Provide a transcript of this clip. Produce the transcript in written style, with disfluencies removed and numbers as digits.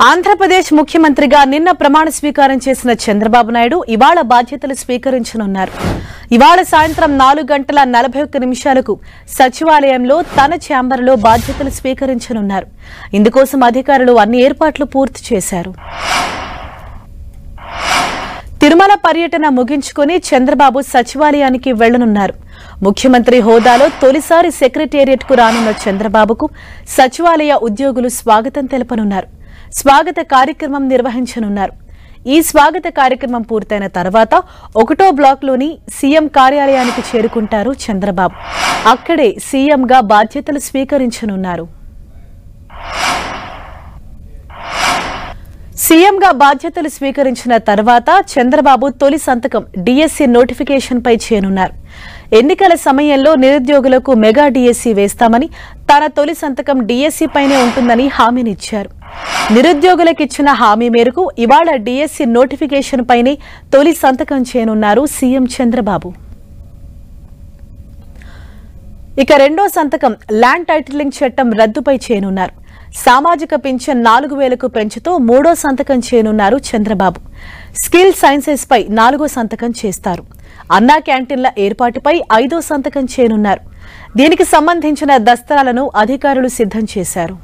ఆంధ్రప్రదేశ్ ముఖ్యమంత్రిగా నిన్న ప్రమాణ స్వీకారం చేసిన చంద్రబాబు నాయుడు ఇవాళ బాధ్యతలు స్వీకరించనున్నారు. ఇవాళ సాయంత్రం 4:41 సచివాలయంలో తన ఛాంబర్లో బాధ్యతలు స్వీకరించనున్నారు. ఇందుకోసం అధికారులు అన్ని ఏర్పాట్లు పూర్తి చేశారు. తిరుమల పర్యటన ముగించుకుని చంద్రబాబు సచివాలయానికి వెళ్లనున్నారు. ముఖ్యమంత్రి హోదాలో తొలిసారి సెక్రటేరియట్కు రానున్న చంద్రబాబుకు సచివాలయ ఉద్యోగులు స్వాగతం తెలపనున్నారు. స్వాగత కార్యక్రమం నిర్వహించనున్నారు. ఈ స్వాగత కార్యక్రమం పూర్తయిన తర్వాత 1వ బ్లాక్లోని సీఎం కార్యాలయానికి చేరుకుంటారు చంద్రబాబు. అక్కడే సీఎంగా బాధ్యతలు స్వీకరించనున్నారు. సీఎంగా బాధ్యతలు స్వీకరించిన తర్వాత చంద్రబాబు తొలి సంతకం డిఎస్సీ నోటిఫికేషన్పై చేయనున్నారు. ఎన్నికల సమయంలో నిరుద్యోగులకు మెగా డిఎస్సీ వేస్తామని, తన తొలి సంతకం డిఎస్సీ పైనే ఉంటుందని హామీనిచ్చారు. నిరుద్యోగులకిచ్చిన హామీ మేరకు ఇవాళ డిఎస్సీ నోటిఫికేషన్ పైనే తొలి సంతకం చేయనున్నారు సీఎం చంద్రబాబు. ఇక రెండో సంతకం ల్యాండ్ టైటిలింగ్ చట్టం రద్దుపై చేయనున్నారు. సామాజిక పింఛన్ 4,000కు పెంచుతూ 3వ సంతకం చేయనున్నారు చంద్రబాబు. స్కిల్ సైన్సెస్ పై 4వ సంతకం చేస్తారు. అన్నా క్యాంటీన్ల ఏర్పాటుపై 5వ సంతకం చేయనున్నారు. దీనికి సంబంధించిన దస్త్రాలను అధికారులు సిద్ధం చేశారు.